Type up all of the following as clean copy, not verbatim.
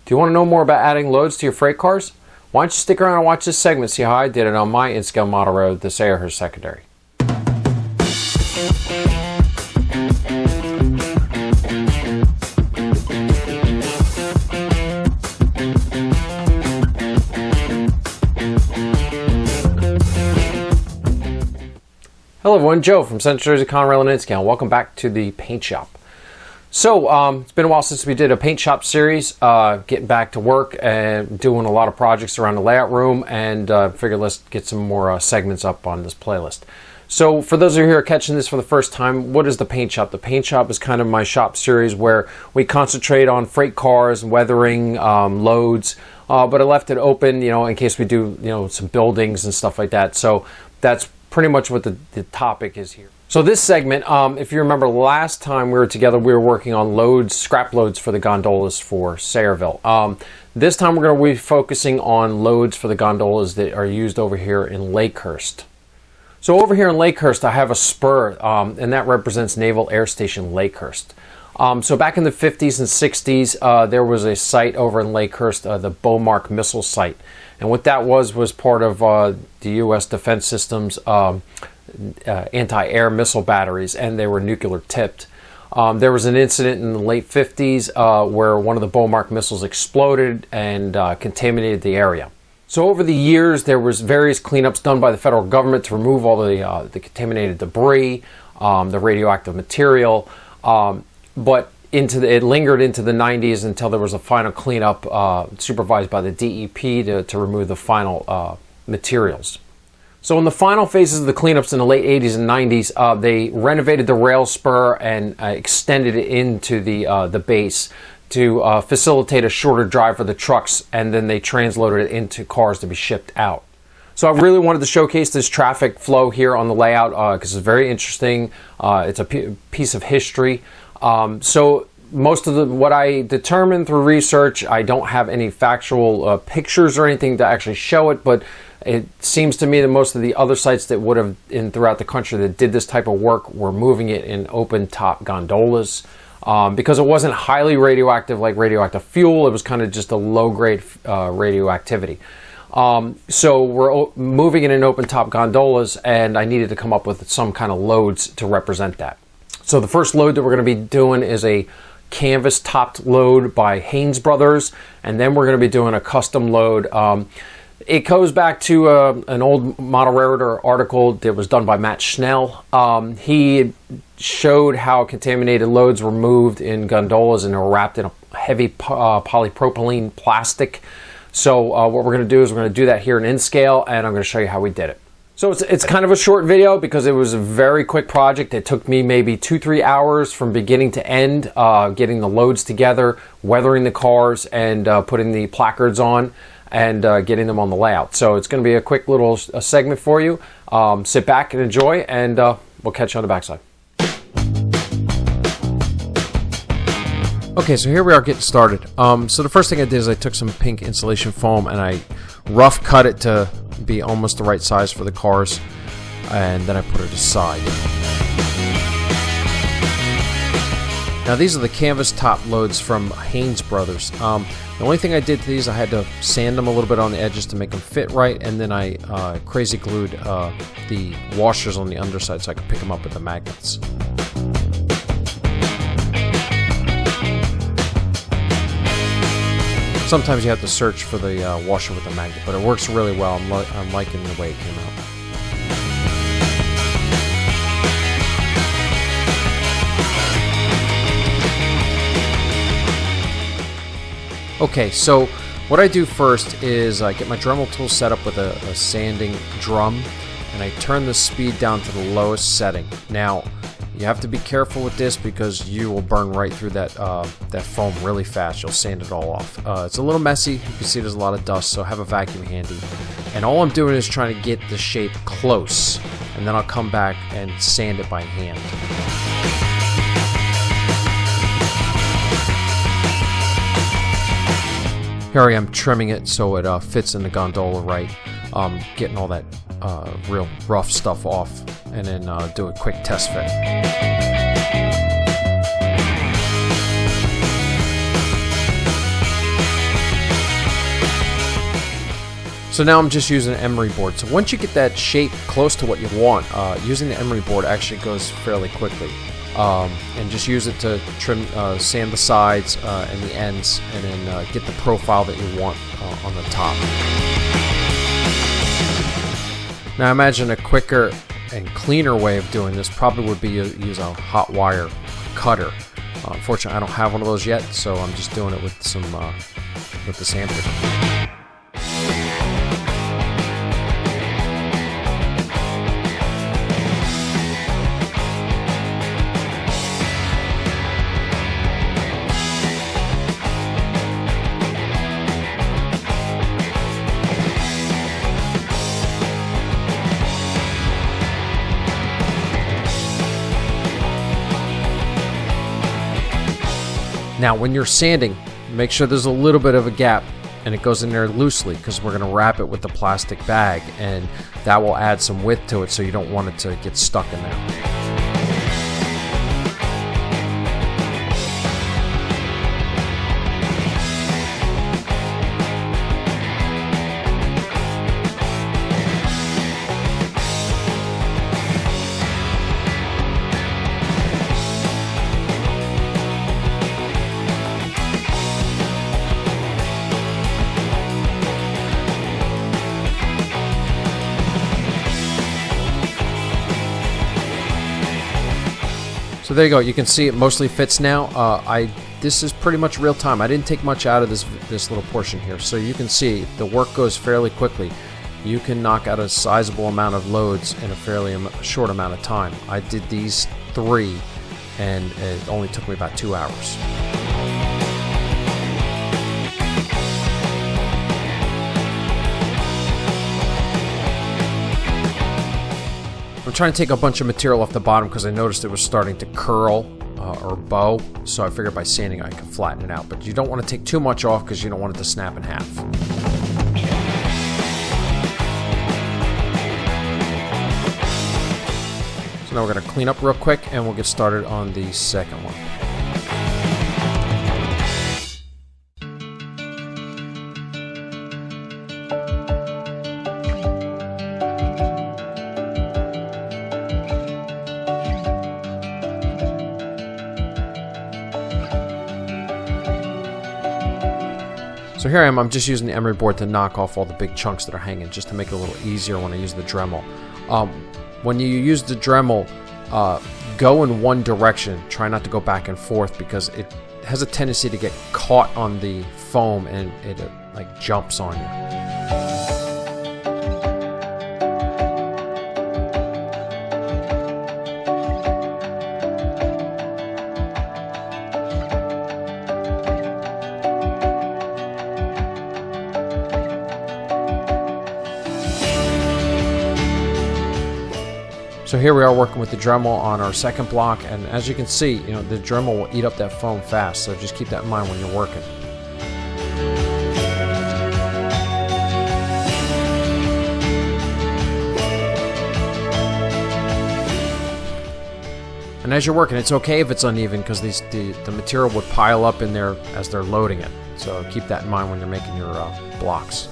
Do you want to know more about adding loads to your freight cars? Why don't you stick around and watch this segment, see how I did it on my in-scale model road, the Lakehurst secondary. Hello everyone, Joe from Central Jersey Conrail and in-scale. Welcome back to the paint shop. So it's been a while since we did a paint shop series, getting back to work and doing a lot of projects around the layout room, and figured let's get some more segments up on this playlist. So for those of you who are catching this for the first time, what is the paint shop? The paint shop is kind of my shop series where we concentrate on freight cars, weathering, loads, but I left it open, in case we do, some buildings and stuff like that. So that's pretty much what the topic is here. So this segment, if you remember last time we were together, we were working on loads, scrap loads for the gondolas for Sayreville. This time we're going to be focusing on loads for the gondolas that are used over here in Lakehurst. So over here in Lakehurst, I have a spur, and that represents Naval Air Station Lakehurst. So back in the 50s and 60s, there was a site over in Lakehurst, the Beaumark missile site. And what that was part of the U.S. Defense Systems anti-air missile batteries, and they were nuclear tipped. There was an incident in the late 50s where one of the Beaumark missiles exploded and contaminated the area. So over the years, there was various cleanups done by the federal government to remove all the contaminated debris, the radioactive material, but it lingered into the 90s until there was a final cleanup supervised by the DEP to remove the final materials. So in the final phases of the cleanups in the late 80s and 90s, they renovated the rail spur and extended it into the base to facilitate a shorter drive for the trucks, and then they transloaded it into cars to be shipped out. So I really wanted to showcase this traffic flow here on the layout because it's very interesting. It's a piece of history. So most of what I determined through research, I don't have any factual pictures or anything to actually show it, but it seems to me that most of the other sites that would have throughout the country that did this type of work were moving it in open top gondolas because it wasn't highly radioactive like radioactive fuel. It was kind of just a low grade radioactivity. So we're moving it in open top gondolas, and I needed to come up with some kind of loads to represent that. So the first load that we're going to be doing is a canvas topped load by Haynes Brothers, and then we're going to be doing a custom load. It goes back to an old model railroader article that was done by Matt Schnell. He showed how contaminated loads were moved in gondolas and they were wrapped in a heavy polypropylene plastic. So what we're going to do is we're going to do that here in scale, and I'm going to show you how we did it. So it's kind of a short video because it was a very quick project. It took me maybe 2-3 hours from beginning to end, getting the loads together, weathering the cars, and putting the placards on, and getting them on the layout. So it's going to be a quick little segment for you. Sit back and enjoy, and we'll catch you on the backside. Okay, so here we are getting started. So the first thing I did is I took some pink insulation foam and I rough cut it to be almost the right size for the cars, and then I put it aside. Now these are the canvas top loads from Haynes Brothers. The only thing I did to these, I had to sand them a little bit on the edges to make them fit right, and then I crazy glued the washers on the underside so I could pick them up with the magnets. Sometimes you have to search for the washer with the magnet, but it works really well. I'm liking the way it came out. Okay, so what I do first is I get my Dremel tool set up with a sanding drum, and I turn the speed down to the lowest setting. Now, you have to be careful with this because you will burn right through that foam really fast. You'll sand it all off. It's a little messy. You can see there's a lot of dust, so have a vacuum handy. And all I'm doing is trying to get the shape close, and then I'll come back and sand it by hand. Here I am trimming it so it fits in the gondola right, getting all that real rough stuff off, and then do a quick test fit. So now I'm just using an emery board. So once you get that shape close to what you want, using the emery board actually goes fairly quickly. And just use it to trim, sand the sides and the ends, and then get the profile that you want on the top. Now imagine a quicker and cleaner way of doing this probably would be use a hot wire cutter. Unfortunately, I don't have one of those yet, so I'm just doing it with some with the sandpaper. Now when you're sanding, make sure there's a little bit of a gap and it goes in there loosely, because we're going to wrap it with the plastic bag, and that will add some width to it, so you don't want it to get stuck in there. So there you go. You can see it mostly fits now. This is pretty much real time. I didn't take much out of this little portion here. So you can see the work goes fairly quickly. You can knock out a sizable amount of loads in a fairly short amount of time. I did these 3, and it only took me about 2 hours. I'm trying to take a bunch of material off the bottom because I noticed it was starting to curl or bow, so I figured by sanding I can flatten it out. But you don't want to take too much off because you don't want it to snap in half. So now we're going to clean up real quick and we'll get started on the second one. So here I am, I'm just using the emery board to knock off all the big chunks that are hanging, just to make it a little easier when I use the Dremel. When you use the Dremel, go in one direction, try not to go back and forth, because it has a tendency to get caught on the foam and it like jumps on you. So here we are working with the Dremel on our second block, and as you can see, the Dremel will eat up that foam fast, so just keep that in mind when you're working. And as you're working, it's okay if it's uneven, because the material would pile up in there as they're loading it. So keep that in mind when you're making your blocks.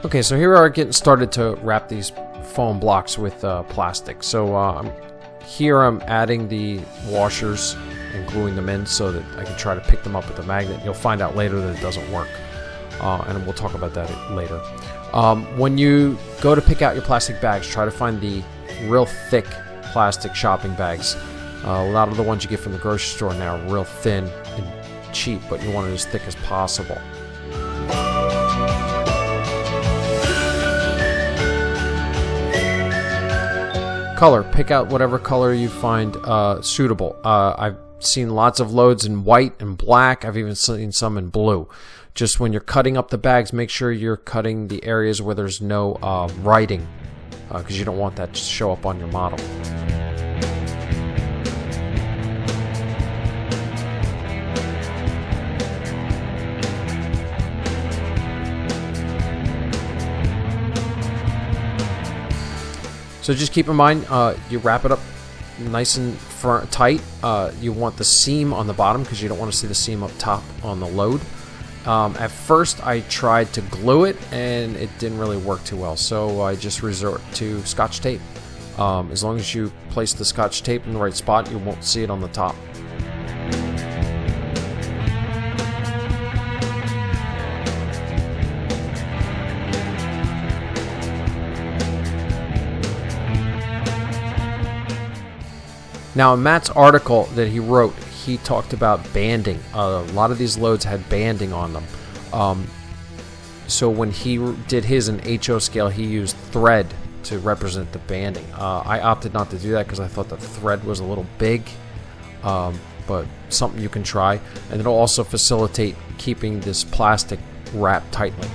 Okay, so here we are getting started to wrap these foam blocks with plastic. So here I'm adding the washers and gluing them in so that I can try to pick them up with a magnet. You'll find out later that it doesn't work, and we'll talk about that later. When you go to pick out your plastic bags, try to find the real thick plastic shopping bags. A lot of the ones you get from the grocery store now are real thin and cheap, but you want it as thick as possible. Color, pick out whatever color you find suitable. I've seen lots of loads in white and black. I've even seen some in blue. Just when you're cutting up the bags, make sure you're cutting the areas where there's no writing, because you don't want that to show up on your model. So just keep in mind, you wrap it up nice and tight, you want the seam on the bottom because you don't want to see the seam up top on the load. At first I tried to glue it and it didn't really work too well, so I just resort to Scotch tape. As long as you place the Scotch tape in the right spot, you won't see it on the top. Now, in Matt's article that he wrote, he talked about banding. A lot of these loads had banding on them. So when he did his in HO scale, he used thread to represent the banding. I opted not to do that because I thought the thread was a little big, but something you can try. And it'll also facilitate keeping this plastic wrapped tightly.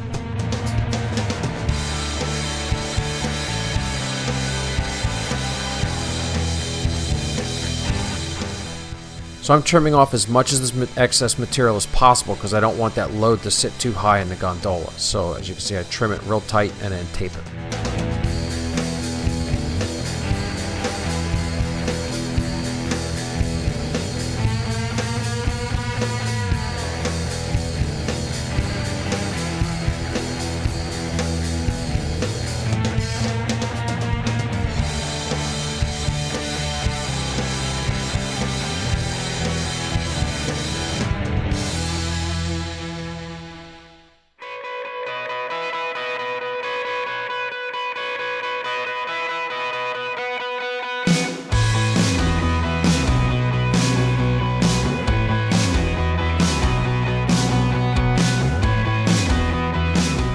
So I'm trimming off as much of this excess material as possible because I don't want that load to sit too high in the gondola. So as you can see, I trim it real tight and then tape it.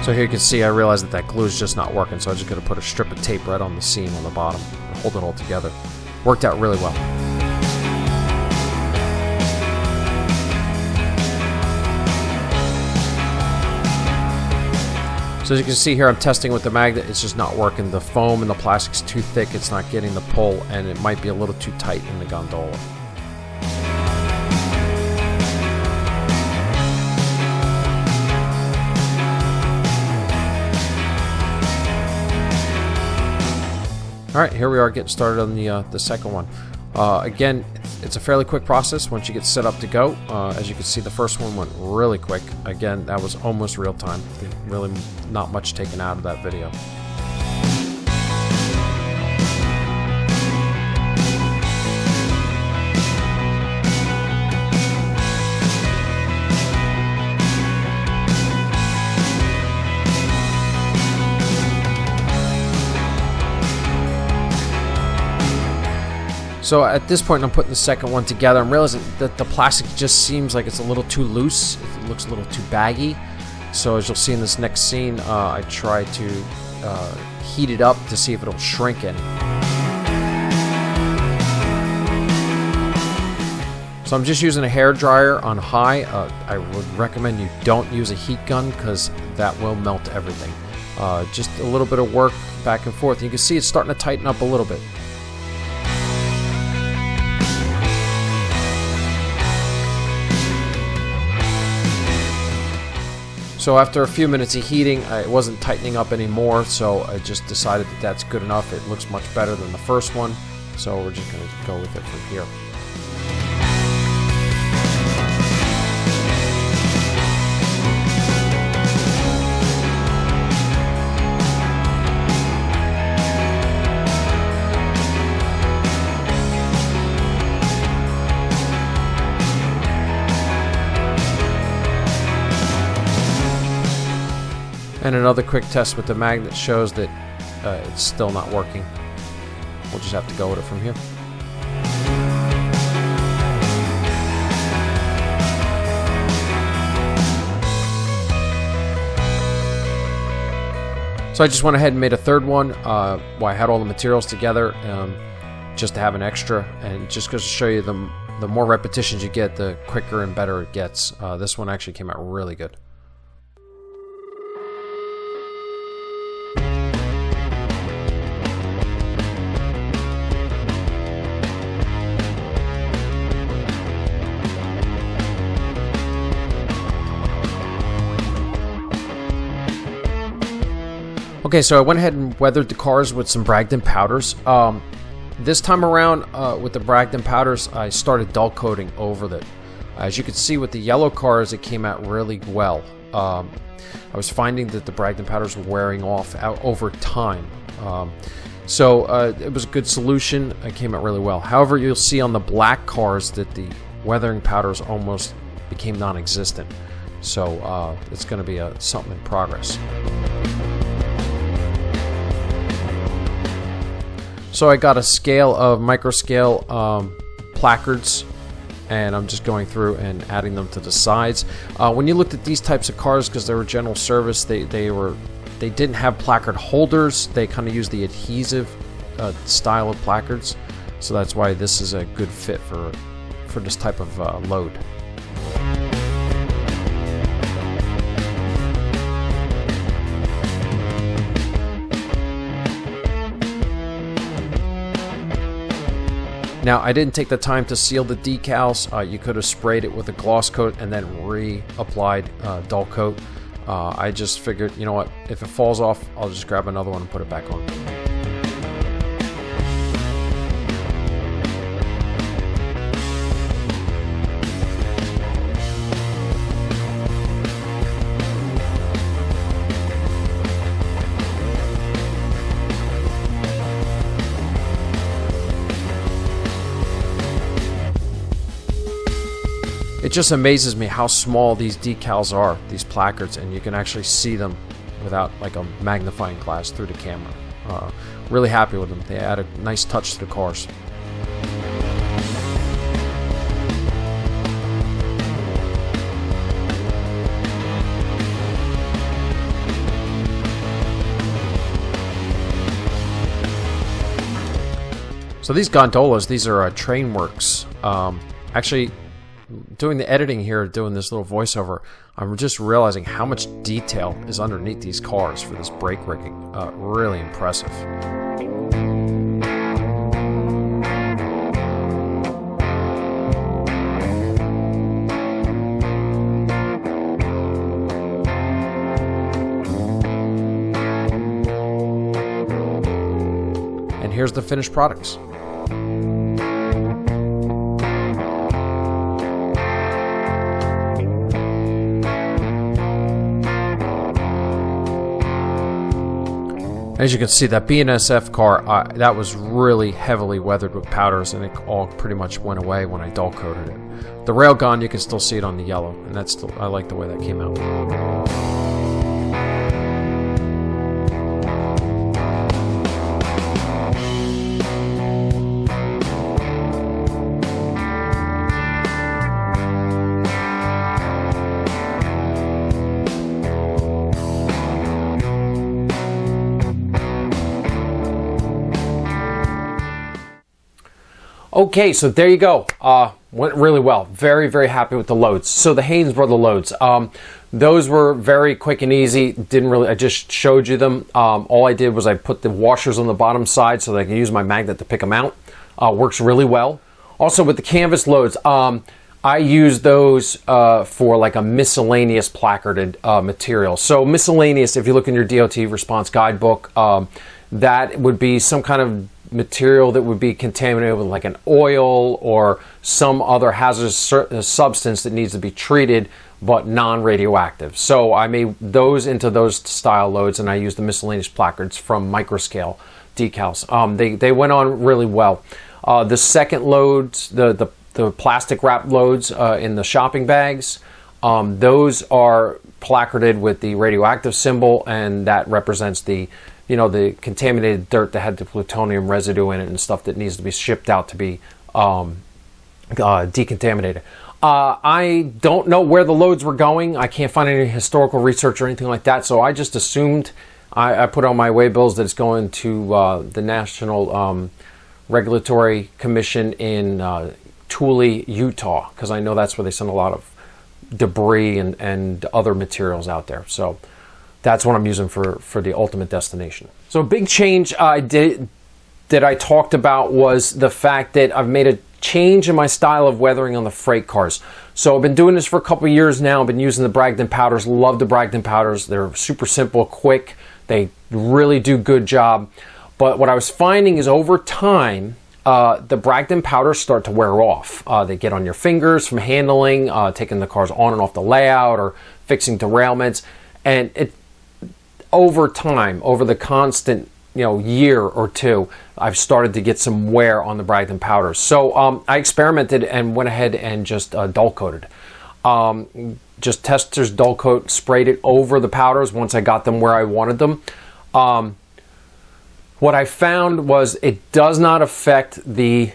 So here you can see I realized that glue is just not working, so I'm just going to put a strip of tape right on the seam on the bottom and hold it all together. Worked out really well. So as you can see here, I'm testing with the magnet. It's just not working. The foam and the plastic's too thick. It's not getting the pull, and it might be a little too tight in the gondola. All right, here we are getting started on the second one. Again, it's a fairly quick process once you get set up to go. As you can see, the first one went really quick. Again, that was almost real time. Really not much taken out of that video. So at this point, I'm putting the second one together. I'm realizing that the plastic just seems like it's a little too loose. It looks a little too baggy. So as you'll see in this next scene, I try to heat it up to see if it'll shrink any. So I'm just using a hair dryer on high. I would recommend you don't use a heat gun because that will melt everything. Just a little bit of work back and forth. You can see it's starting to tighten up a little bit. So after a few minutes of heating, it wasn't tightening up anymore, so I just decided that that's good enough. It looks much better than the first one, so we're just going to go with it from here. And another quick test with the magnet shows that it's still not working. We'll just have to go with it from here. So I just went ahead and made a third one while I had all the materials together just to have an extra, and just goes to show you the more repetitions you get, the quicker and better it gets. This one actually came out really good. Okay, so I went ahead and weathered the cars with some Bragdon powders. This time around with the Bragdon powders, I started dull coating over it. As you can see with the yellow cars, it came out really well. I was finding that the Bragdon powders were wearing off over time. So it was a good solution. It came out really well. However, you'll see on the black cars that the weathering powders almost became non-existent. So it's going to be something in progress. So I got a scale of microscale placards, and I'm just going through and adding them to the sides. When you looked at these types of cars, because they were general service, they didn't have placard holders. They kind of used the adhesive style of placards, so that's why this is a good fit for this type of load. Now, I didn't take the time to seal the decals. You could have sprayed it with a gloss coat and then reapplied dull coat. I just figured, you know what, if it falls off, I'll just grab another one and put it back on. It just amazes me how small these decals are, these placards, and you can actually see them without like a magnifying glass through the camera. Really happy with them. They add a nice touch to the cars. So these gondolas, these are Trainworks. Actually, doing the editing here, doing this little voiceover, I'm just realizing how much detail is underneath these cars for this brake rigging. Really impressive. And here's the finished products. As you can see, that BNSF car, that was really heavily weathered with powders, and it all pretty much went away when I dull coated it. The railgun, you can still see it on the yellow, and that's still, I like the way that came out. Okay, so there you go. Went really well. Very, very happy with the loads. So the Haynes brother loads, those were very quick and easy. Didn't really, I just showed you them. All I did was I put the washers on the bottom side so that I can use my magnet to pick them out. Works really well. Also with the canvas loads, I use those for like a miscellaneous placarded material. So miscellaneous, if you look in your DOT response guidebook, that would be some kind of material that would be contaminated with like an oil or some other hazardous substance that needs to be treated but non-radioactive. So I made those into those style loads, and I used the miscellaneous placards from microscale decals. They went on really well. The second loads, the plastic wrap loads in the shopping bags, those are placarded with the radioactive symbol, and that represents the the contaminated dirt that had the plutonium residue in it and stuff that needs to be shipped out to be decontaminated. I don't know where the loads were going. I can't find any historical research or anything like that, so I just assumed, I put on my waybills that it's going to the National Regulatory Commission in Thule, Utah, because I know that's where they send a lot of debris and other materials out there. So that's what I'm using for the ultimate destination. So a big change I did that I talked about was the fact that I've made a change in my style of weathering on the freight cars. So I've been doing this for a couple of years now. I've been using the Bragdon powders. Love the Bragdon powders. They're super simple, quick. They really do good job. But what I was finding is over time, the Bragdon powders start to wear off. They get on your fingers from handling, taking the cars on and off the layout, or fixing derailments. And over time, over the constant year or two, I've started to get some wear on the Bragdon powders. So I experimented and went ahead and just dull coated. Just Tester's dull coat, sprayed it over the powders once I got them where I wanted them. What I found was it does not affect the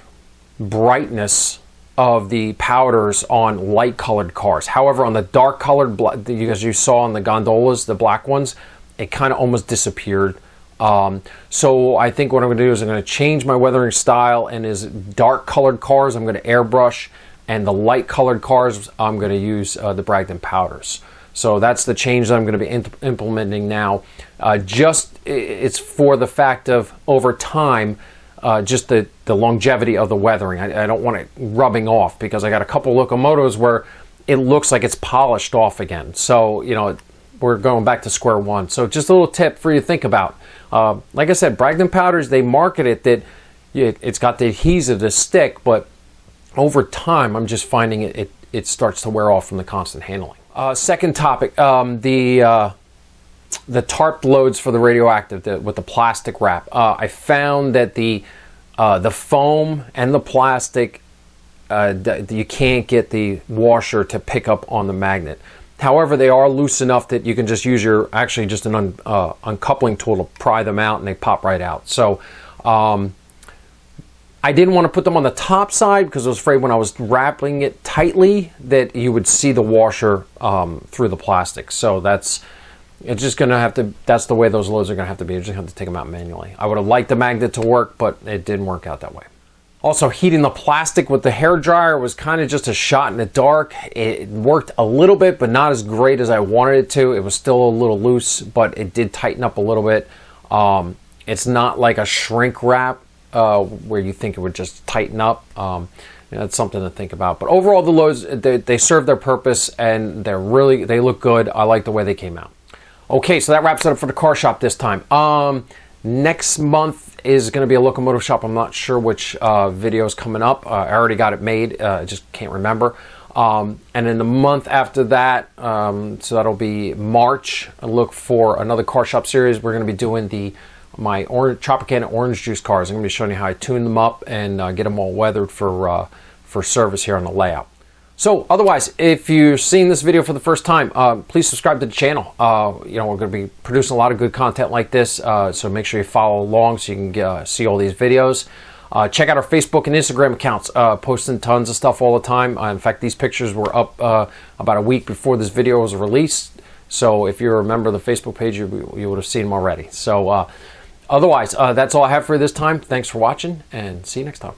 brightness of the powders on light colored cars. However, on the dark colored, as you saw on the Gondolas, the black ones, it kind of almost disappeared. So I think what I'm going to do is I'm going to change my weathering style, and is dark colored cars I'm going to airbrush, and the light colored cars I'm going to use the Bragdon powders. So that's the change that I'm going to be implementing now. It's for the fact of over time, just the longevity of the weathering. I don't want it rubbing off, because I got a couple locomotives where it looks like it's polished off again. So, we're going back to square one. So just a little tip for you to think about. Like I said, Bragdon powders, they market it that it's got the adhesive to stick, but over time, I'm just finding it starts to wear off from the constant handling. Second topic, the tarp loads for the radioactive with the plastic wrap. I found that the foam and the plastic, you can't get the washer to pick up on the magnet. However, they are loose enough that you can just use just an uncoupling tool to pry them out, and they pop right out. So I didn't want to put them on the top side because I was afraid when I was wrapping it tightly that you would see the washer through the plastic. So that's the way those loads are going to have to be. You're just going to have to take them out manually. I would have liked the magnet to work, but it didn't work out that way. Also, heating the plastic with the hair dryer was kind of just a shot in the dark. It worked a little bit, but not as great as I wanted it to. It was still a little loose, but it did tighten up a little bit. It's not like a shrink wrap where you think it would just tighten up. That's something to think about. But overall, the loads, they serve their purpose, and they look good. I like the way they came out. Okay, so that wraps it up for the car shop this time. Next month is going to be a locomotive shop. I'm not sure which video is coming up. I already got it made. I just can't remember. And in the month after that, so that'll be March, I look for another car shop series. We're going to be doing my Tropicana orange juice cars. I'm going to be showing you how I tune them up and get them all weathered for service here on the layout. So otherwise, if you've seen this video for the first time, please subscribe to the channel. We're going to be producing a lot of good content like this, so make sure you follow along so you can see all these videos. Check out our Facebook and Instagram accounts, posting tons of stuff all the time. In fact, these pictures were up about a week before this video was released. So if you're a member of the Facebook page, you would have seen them already. So otherwise, that's all I have for you this time. Thanks for watching, and see you next time.